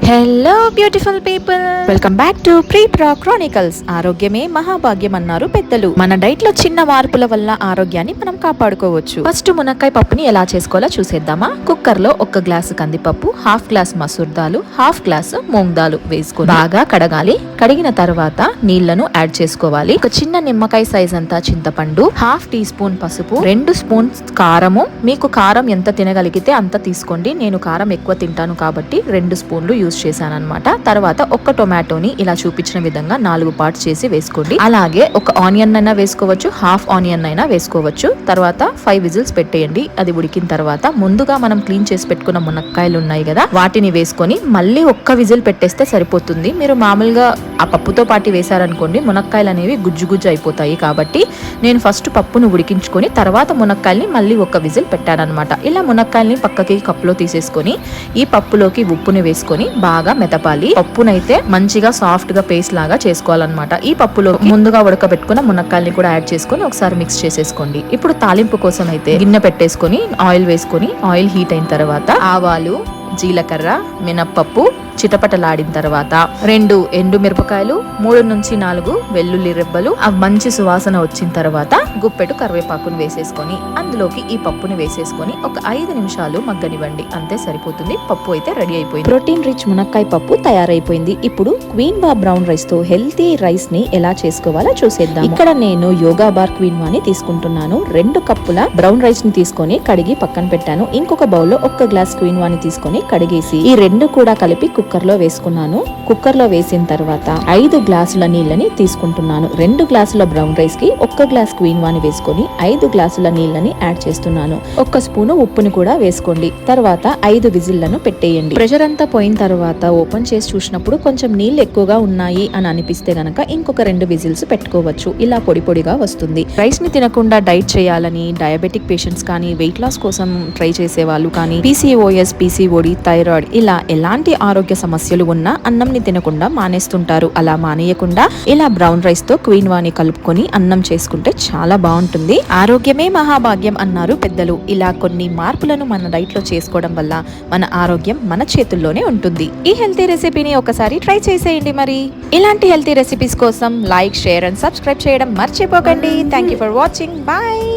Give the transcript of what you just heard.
Hello beautiful people, welcome back to pre ప్రా Chronicles. ఆరోగ్యమే మహాభాగ్యం అన్నారు పెద్దలు. మన డైట్ లో చిన్న మార్పుల వల్ల ఆరోగ్యాన్ని మనం కాపాడుకోవచ్చు. ఫస్ట్ మునక్కాయ పప్పుని ఎలా చేసుకోవాలో చూసేద్దామా. కుక్కర్ లో 1 గ్లాసు కందిపప్పు, హాఫ్ గ్లాస్ మసూర్ దాలు, హాఫ్ గ్లాసు మూంగ్ దాలు వేసుకొని బాగా కడగాలి. కడిగిన తర్వాత నీళ్లను యాడ్ చేసుకోవాలి. ఒక చిన్న నిమ్మకాయ సైజ్ అంతా చింతపండు, హాఫ్ టీ స్పూన్ పసుపు, 2 స్పూన్స్ కారము. మీకు కారం ఎంత తినగలిగితే అంత తీసుకోండి. నేను కారం ఎక్కువ తింటాను కాబట్టి 2 స్పూన్లు యూజ్ చేశానన్నమాట. తర్వాత 1 టొమాటోని ఇలా చూపించిన విధంగా 4 పార్ట్స్ చేసి వేసుకోండి. అలాగే 1 ఆనియన్ అయినా వేసుకోవచ్చు, హాఫ్ ఆనియన్ అయినా వేసుకోవచ్చు. తర్వాత 5 విజిల్స్ పెట్టేయండి. అది ఉడికిన తర్వాత ముందుగా మనం క్లీన్ చేసి పెట్టుకున్న మునక్కాయలు ఉన్నాయి కదా, వాటిని వేసుకొని మళ్ళీ 1 విజిల్ పెట్టేస్తే సరిపోతుంది. మీరు మామూలుగా ఆ పప్పుతో పాటు వేశారనుకోండి, మునక్కాయలు అనేవి గుజ్జు గుజ్జు అయిపోతాయి. కాబట్టి నేను ఫస్ట్ పప్పును ఉడికించుకొని తర్వాత మునక్కాయల్ని మళ్ళీ 1 విజిల్ పెట్టానన్నమాట. ఇలా మునక్కాయల్ని పక్కకి కప్పులో తీసేసుకొని ఈ పప్పులోకి ఉప్పుని వేసుకొని బాగా మెదపాలి. పప్పునైతే మంచిగా సాఫ్ట్ గా పేస్ట్ లాగా చేసుకోవాలన్నమాట. ఈ పప్పులో ముందుగా ఉడకబెట్టుకున్న మునక్కాయల్ని కూడా యాడ్ చేసుకొని ఒకసారి మిక్స్ చేసేసుకోండి. ఇప్పుడు తాలింపు కోసం అయితే గిన్నె పెట్టేసుకొని ఆయిల్ వేసుకొని ఆయిల్ హీట్ అయిన తర్వాత ఆవాలు, జీలకర్ర, మినప్పప్పు చిటపటలాడిన తర్వాత 2 ఎండు మిరపకాయలు, 3 నుంచి 4 వెల్లుల్లి రెబ్బలు, అవి మంచి సువాసన వచ్చిన తర్వాత గుప్పెడు కరివేపాకును వేసేసుకొని అందులోకి ఈ పప్పుని వేసేసుకొని ఒక 5 నిమిషాలు మగ్గనివ్వండి. అంతే సరిపోతుంది. పప్పు అయితే రెడీ అయిపోయింది. ప్రోటీన్ రిచ్ మునక్కాయ పప్పు తయారైపోయింది. ఇప్పుడు క్వీన్ వా బ్రౌన్ రైస్ తో హెల్తీ రైస్ ని ఎలా చేసుకోవాలో చూసేద్దాం. ఇక్కడ నేను యోగా బార్ క్వీన్ వాని తీసుకుంటున్నాను. 2 కప్పుల బ్రౌన్ రైస్ ని తీసుకొని కడిగి పక్కన పెట్టాను. ఇంకొక బౌల్ లో 1 గ్లాస్ క్వీన్ వాని తీసుకొని కడిగేసి ఈ 2 కూడా కలిపి కుక్కర్ లో వేసుకున్నాను. కుక్కర్ లో వేసిన తర్వాత 5 గ్లాసుల నీళ్ళని తీసుకుంటున్నాను. 2 గ్లాసుల బ్రౌన్ రైస్ కి 1 గ్లాస్ క్వీన్ వాని వేసుకొని 5 గ్లాసుల నీళ్ళని యాడ్ చేస్తున్నాను. 1 స్పూను ఉప్పుని కూడా వేసుకోండి. తర్వాత 5 విజిల్లను పెట్టేయండి. ప్రెషర్ అంతా పోయిన తర్వాత ఓపెన్ చేసి చూసినప్పుడు కొంచెం నీళ్ళు ఎక్కువగా ఉన్నాయి అని అనిపిస్తే గనక ఇంకొక 2 విజిల్స్ పెట్టుకోవచ్చు. ఇలా పొడి పొడిగా వస్తుంది. రైస్ ని తినకుండా డైట్ చేయాలని డయాబెటిక్ పేషెంట్స్ కానీ, వెయిట్ లాస్ కోసం ట్రై చేసే వాళ్ళు కానీ, PCOS, PCOD, థైరాయిడ్ ఇలా ఎలాంటి ఆరోగ్య సమస్యలు ఉన్నా అన్నంని తినకుండా మానేస్తుంటారు. అలా మానేయకుండా ఇలా బ్రౌన్ రైస్ తో క్వీన్ వాని కలుపుకొని అన్నం చేసుకుంటే చాలా బాగుంటుంది. ఆరోగ్యమే మహాభాగ్యం అన్నారు పెద్దలు. ఇలా కొన్ని మార్పులను మన డైట్ లో చేసుకోవడం వల్ల మన ఆరోగ్యం మన చేతుల్లోనే ఉంటుంది. ఈ హెల్తీ రెసిపీని ఒకసారి ట్రై చేసేయండి. మరి ఇలాంటి హెల్తీ రెసిపీస్ కోసం లైక్, షేర్ అండ్ సబ్స్క్రైబ్ చేయడం మర్చిపోకండి. Thank you for watching. Bye.